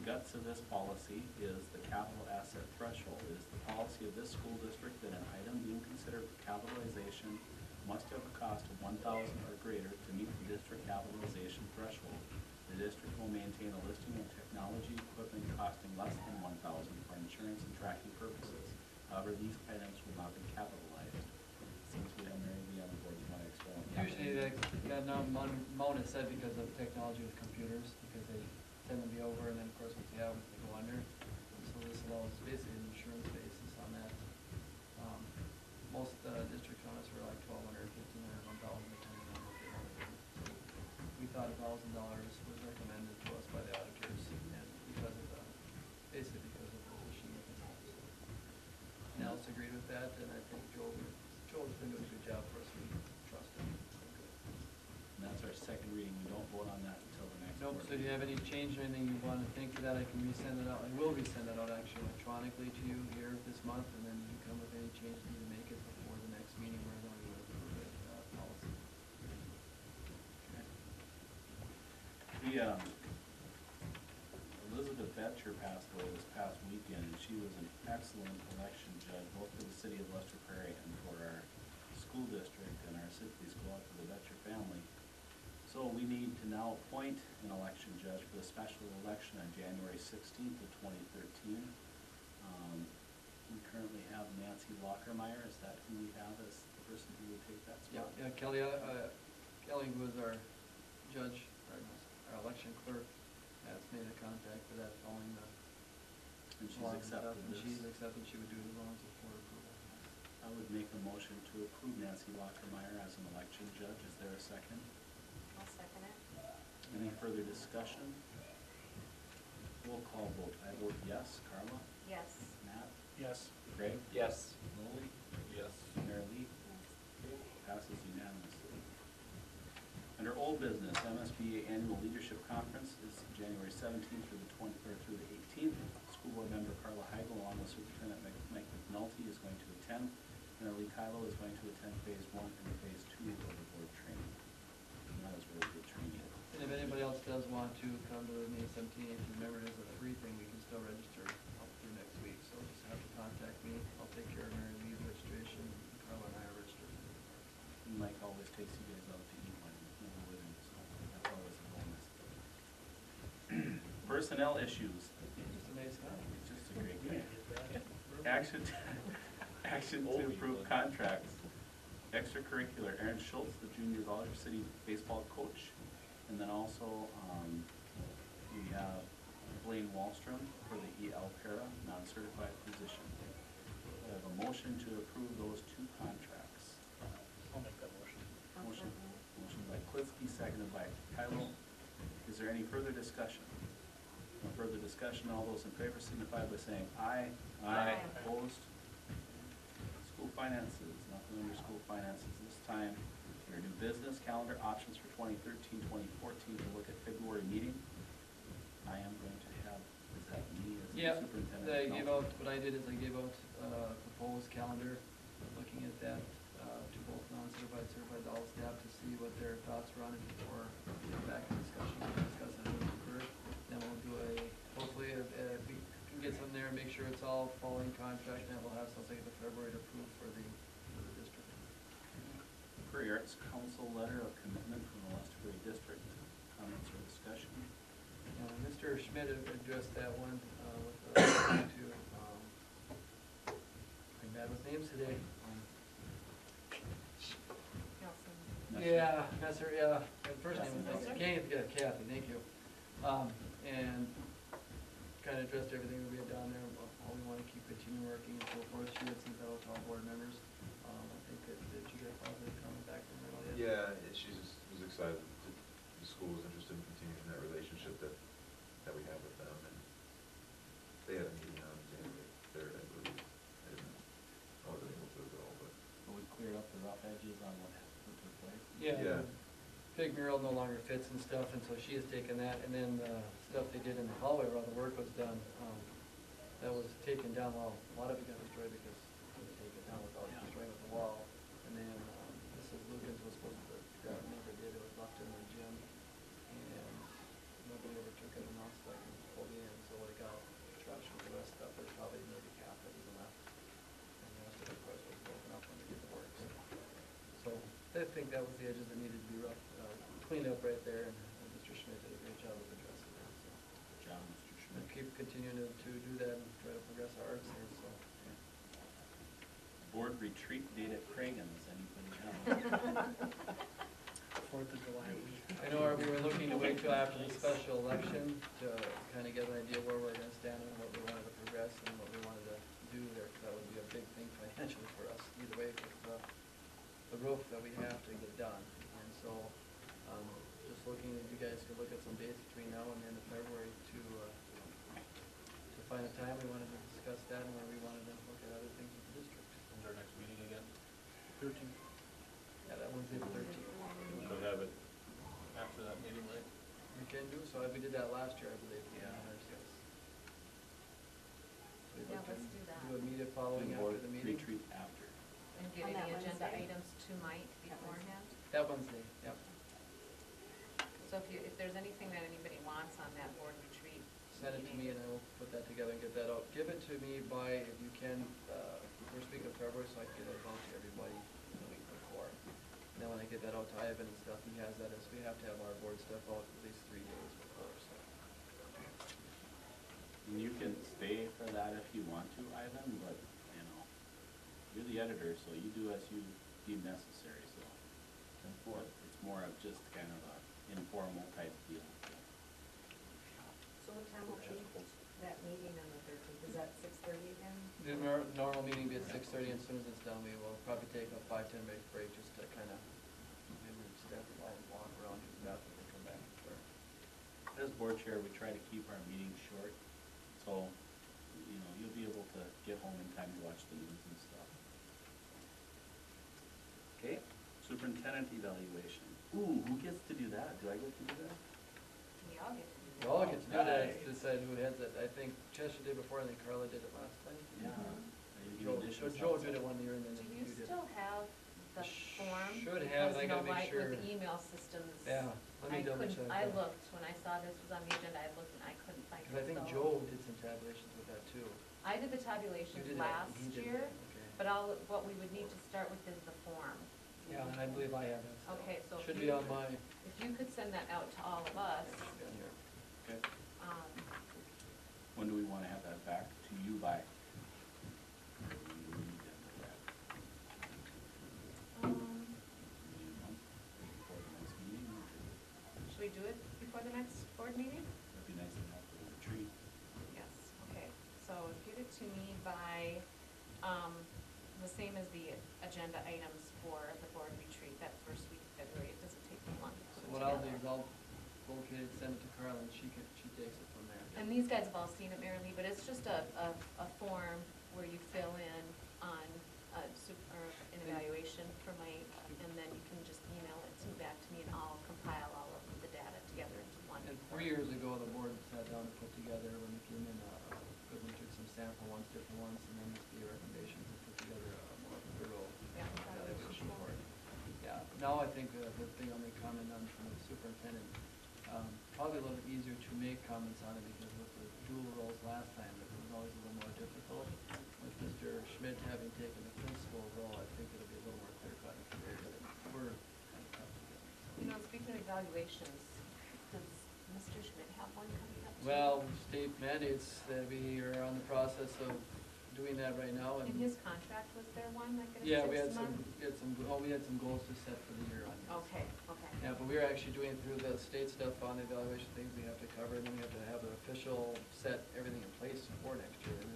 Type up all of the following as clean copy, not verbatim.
guts of this policy is the capital asset threshold. It is the policy of this school district that an item being considered for capitalization must have a cost of $1,000 or greater to meet the district capitalization threshold. The district will maintain a listing of technology equipment costing less than $1,000 for insurance and tracking purposes. However, these items will not be capitalized. Since we have Mary Lee on the board, you want to explain? Usually that amount is set because of technology with computers, because they tend to be over, and then of course once you have them, they go under. So this allows basically an insurance basis on that. Most districts on us were like $1,200, $1,500, $1,000, depending on what they want to do. So we thought $1,000 was recommended to us by the auditors, and because of the, basically because of the issue with the house. And Alice agreed with that, and I think Joel's been doing a good job for us. We trust him. And that's our second reading. We don't vote on that until the next Nope, board so do you have any change or anything you want to think for that? I can resend it out. I will resend it out actually electronically to you here this month, and then you come with any change you need to make it before the next meeting where then we would approve it, policy. Okay. Elizabeth Betcher passed away this past weekend, and she was an excellent election judge, both for the city of Lester Prairie and for our school district and our Sibley School out for the Betcher family. So we need to now appoint an election judge for the special election on January 16th of 2013. We currently have Nancy Lockermeyer. Is that who we have as the person who would take that spot? Yeah, Kelly was our judge, our election clerk, has made a contact for that following the. And she's accepted And this. she's accepted, she would do it as long as it's for approval. I would make a motion to approve Nancy Lockermeyer as an election judge. Is there a second? I'll second it. Any further discussion? Roll call vote. I vote yes. Carla? Yes. Matt? Yes. Greg? Yes. Loli? Yes. Mary Lee? Yes. Okay, passes unanimously. Under old business, MSBA Annual Leadership Conference is January 17th through the 18th. School Board Member Carla Heigl, along with Superintendent Mike McNulty, is going to attend. And Lee Kylo is going to attend phase 1 and phase 2 of the board training. And that is really good training. And if anybody else does want to come to the May 17th, remember it is a free thing, we can still register up through next week, so just have to contact me. I'll take care of Mary Lee's registration, Carla and I are registered. Mike always takes you guys out to eat when we're with him, so that's always a bonus. Personnel issues. Just a nice guy. He's just a great guy. Action to approve contracts. Extracurricular, Aaron Schultz, the junior Dollar City baseball coach. And then also, we have Blaine Wallstrom for the EL Para non-certified position. I have a motion to approve those two contracts. I'll make that motion. I'll Motion, second it. motion by Klitzky, seconded by Kylo. Is there any further discussion? No further discussion. All those in favor signify by saying aye. Aye. Opposed? School finances, nothing under school finances this time. Your new business calendar options for 2013-2014 to look at February meeting. I am going to have, is that me as the Yeah, superintendent? I No. gave out, what I did is I gave out a proposed calendar, looking at that to both non-certified, certified Dollar staff to see what their thoughts were on it before we come back in discussion, discuss it with the group. Then we'll do hopefully if we can get some there and make sure it's all following contract, then we'll have something in February to approve for the district. Prairie Arts Council letter of commitment from the Lester Prairie District. Comments or discussion? Mr. Schmidt addressed that one with I'm bad with names today. Nelson. Yeah, Messer, yeah, her first name was Messer? Kathy, thank you. And kind of addressed everything that we had down there, how we want to keep continuing working and so forth. She had sent that out to all board members. I think that you got positive comment back from her earlier. Yeah, and she was excited that the school was interested in continuing that relationship that we have with them, and they had a meeting on January 3rd, I believe. I wasn't able to go, but. We cleared up the rough edges on what took place. Yeah, Yeah. the big mural no longer fits and stuff, and so she has taken that, and then the stuff they did in the hallway where all the work was done, that was taken down, well, a lot of it got destroyed because it was taken down without destroying the wall. And then, Mrs. Lucas was supposed to, that never did, it was left in the gym, and nobody ever took it, and also like pulled in, so I think that was the edges that needed to be rough, cleaned up right there, and Mr. Schmidt did a great job of addressing that, so. Good job, Mr. And Schmidt. keep continuing to do that and try to progress our arts there, so. Board retreat date at Cragun's, anybody know? 4th of July week. I know we were looking to wait till after the special election to kind of get an idea where we're gonna stand and what we wanted to progress and what we wanted to do there, because that would be a big thing financially for us, either way, because the roof that we have to get done. And so, just looking, if you guys could look at some dates between now and the end of February to find a time we wanted to discuss that and where we wanted to look at other things with the district. When's our next meeting again? 13th. Yeah, that Wednesday the 13th. We could have it after that meeting, right? We can do so, we did that last year, I believe. Yeah. So we Yeah, can let's do that. Do a meeting following And after board the meeting. retreat after. And get On that any agenda Wednesday? items to Mike That Wednesday. beforehand. That Wednesday, yep. So if there's anything that anybody wants on that board retreat. Send it to me and I will put that together and get that out. Give it to me by, if you can, first week of February, so I can get it out to everybody the week before. And then when I get that out to Ivan and stuff, he has that, as we have to have our board stuff out at least 3 days before, so. And you can stay for that if you want to, Ivan, but, you know, you're the editor, so you do as you deem necessary, so. But it's more of just kind of a informal type deal. So what time will be that meeting on the 13th? Is that 6:30 again? The normal meeting be at 6:30, and as soon as it's done, we will probably take a 5-10 minute break just to kind of, maybe step out and walk around, use the bathroom, and come back. As board chair, we try to keep our meetings short, so, you know, you'll be able to get home in time to watch the news and stuff. Okay, superintendent evaluation. Ooh, who gets to do that? Do I get to do that? We all get to do We that. all get to do that, Right. decide who heads it. I think Chester did before, and then Carla did it last time. Yeah. Mhm. Are you Joe, giving additional Joe thoughts? did it one year, and then Do you you did it. still have the Sh- form? should have, I gotta make Because, you know, sure. like with the email systems. Yeah, let me double check I that. looked, when I saw this was on the agenda, I looked and I couldn't find it. Because I think so- Joe did some tabulations with that too. I did the You tabulations did that, last he did, year, okay. but what we would need to start with is the form. Yeah, and I believe I have that still. Okay, so if Should you be on could- my, If you could send that out to all of us, yeah, here. Okay, um, when do we wanna have that back to you by? Before the next meeting, or should we do it before the next board meeting? it'd be nice to have the retreat. Yes, okay, so give it to me by, the same as the agenda items for the board retreat, that first week of February, it doesn't take me long to So put what I'll do together. is I'll locate it, send it to Carla, and she takes it from there. And these guys have all seen it, Mary Lee, but it's just a form where you fill in on or an evaluation for Mike, and then you can just email it back to me, and I'll compile all of the data together into one. And 3 years ago, the board sat down and put together, when we came in, because we took some sample ones, different ones, and then just the recommendations and put together a more thorough Yeah. evaluation report. Yeah, now I think the thing I'll make comment on from the superintendent, probably a little bit easier to make comments on it because with the dual roles last time, it was always a little more difficult. With Mr. Schmidt having taken the principal role, I think it'll be a little more clear cut and clear that we're kind of tough together. You know, speaking of evaluations, does Mr. Schmidt have one coming up? too? Well, state mandates that we are on the process of doing that right now, and In his contract, was there one, like in a 6 yeah, month? we had some goals to set for the year on this. Okay, okay. Yeah, but we are actually doing through the state stuff on the evaluation things we have to cover, and then we have to have an official set everything in place for next year, and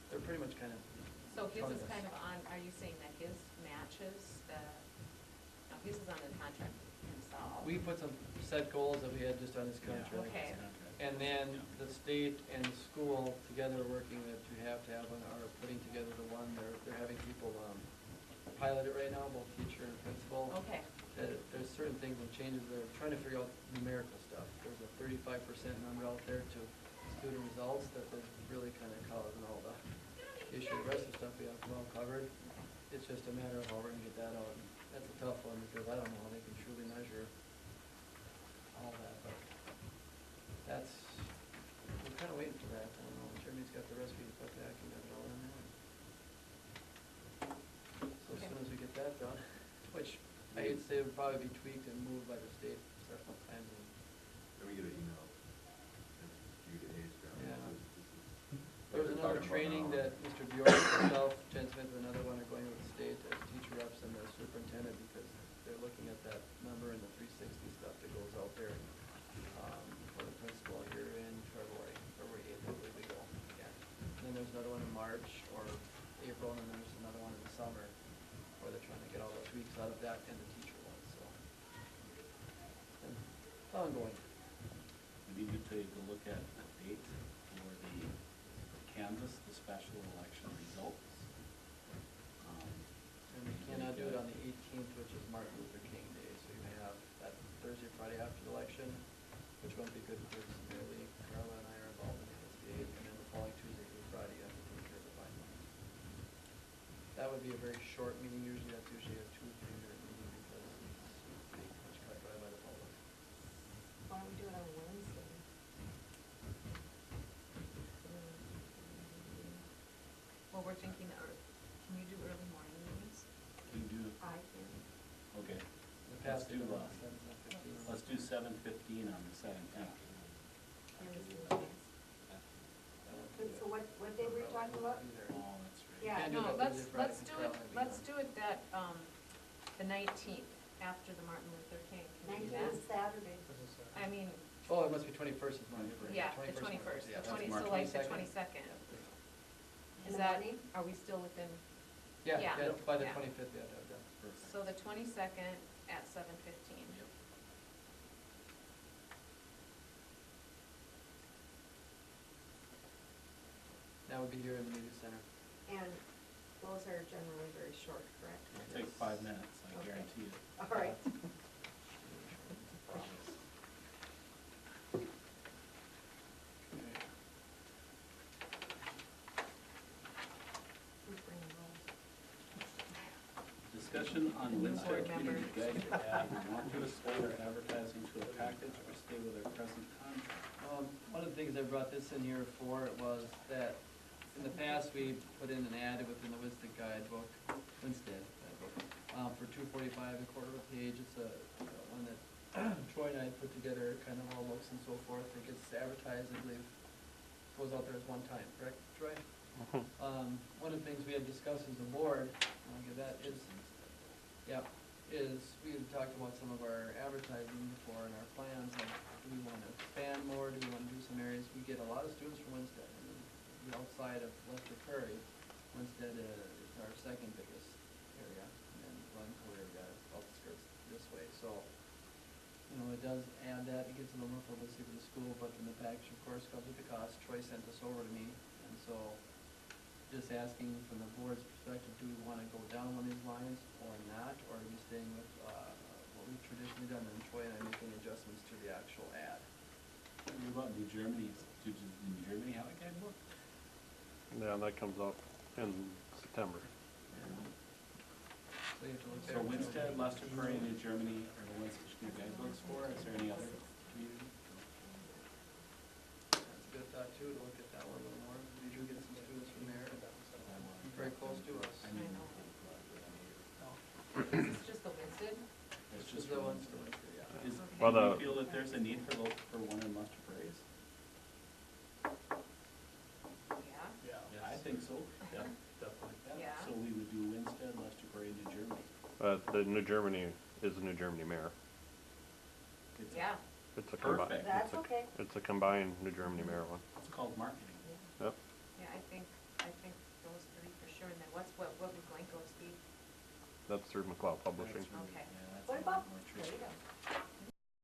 they're pretty much kind of. So his telling is us. kind of on, are you saying that his matches the, no, his is on the contract himself? We put some set goals that we had just on this Yeah. contract. Okay. And then the state and the school together working that you have to have are putting together the one, they're having people, pilot it right now, both teacher and principal. Okay, There's certain things and changes, they're trying to figure out numerical stuff. There's a 35% number out there to student results that is really kind of causing all the issue. The rest of the stuff we have well covered. It's just a matter of how we're gonna get that out. That's a tough one because I don't know how they can truly measure all that, but we're kind of waiting for that. I don't know, Jeremy's got the recipe to put back and got it all in there. So as Okay. soon as we get that done, which I hate say it would probably be tweaked and moved by the state several times. And Then we get an email, and you get A's down. Yeah. This is there was what they're another talking about training now. that Mr. Bjork, himself, Jen Smith, and another one are going with the state as teacher reps and the superintendent, because they're looking at that number and the 360 stuff that goes out there, for the principal here in February 8th, I believe we go again. And then there's another one in March or April, and then there's another one in the summer, where they're trying to get all the tweaks out of that and the teacher one, so. And it's ongoing. We need to take a look at the date for the canvas, the special election results. And we cannot do it on the 18th, which is Martin Luther King Day, so you may have that Thursday, Friday after the election, which won't be good because Mary Lee, Carla, and I are involved in the SBA, and then the following Tuesday through Friday, you have to take care of the final. That would be a very short meeting, usually that's usually a 2 or 3 minute meeting because it's pretty much cut dry by the public. Why don't we do it on Wednesday? Well, we're thinking, can you do early morning meetings? Can you do, I can. okay, In the let's past, do, they've been 7:15. let's do 7:15 on the 17th. So what day were you talking about? Oh, that's right. Yeah. Can't do No, that let's, Thursday, Friday, let's do because it, Carla let's might do it that, the 19th, after the Martin Luther King. Can we do 19th that? is Saturday. I mean, Oh, it must be 21st is Martin Luther King. yeah, the 21st, 21st, yeah, the that's 20, March so like the 22nd. 22nd. In Is the that, morning? are we still within, Yeah, Yeah. yeah, by the Yeah. 25th, yeah, that, Perfect. so the 22nd at 7:15? Yep. that would be here in the media center. And those are generally very short, correct? It'll take 5 minutes, I Okay. guarantee it. All right. Who's bringing those? Discussion on New Winston board member. Community Guide to add innocuous solar advertising to a package or stay with our present contract. One of the things I brought this in here for was that in the past, we put in an ad within the Winston guidebook, Winstead guidebook, for $2.45 a quarter of a page. It's a one that Troy and I put together, kind of all looks and so forth. It gets advertised, I believe, goes out there as one time, correct, Troy? One of the things we had discussed as a board, that is, yeah, is we had talked about some of our advertising before and our plans, and do we want to expand more, do we want to do some areas? We get a lot of students from Winsted, I mean, outside of Lester Prairie, Winsted is our second biggest area, and then Glencoe area, outskirts this way, so, it does add that, it gives a little more publicity to the school, but then the package, of course, comes with the cost. Troy sent this over to me, and so, just asking from the board's perspective, do we want to go down one of these lines or not, or are we staying with what we've traditionally done, and Troy and I making adjustments to the actual ad? What about New Germany? Did New Germany have a guidebook? Yeah, that comes out in September. So you have to look So at. Winsted, Lester Prairie, New Germany are the ones that you do guidebooks for, is there any other community? That's a good thought too, to look at that one a little more. We do get some students from there, very close to us. I mean, Is this just the Winston? it's Just just the for ones to Winsted. look at, yeah. Is, Okay. Well, do the- you feel that there's a need for one in Lester Prairie's? Yeah? I think so. Yeah, definitely. Yeah. So we would do Winsted, Lester Prairie, New Germany. The New Germany is the New Germany mayor. It's- Yeah, It's a Perfect. combined. That's okay. It's a combined New Germany mayor one. It's called marketing. Yep. yeah, I think those three for sure, and then what would Glencoe's be? That's through McLeod Publishing. That's really- Okay. yeah, that's What a lot about more tricky. Plato?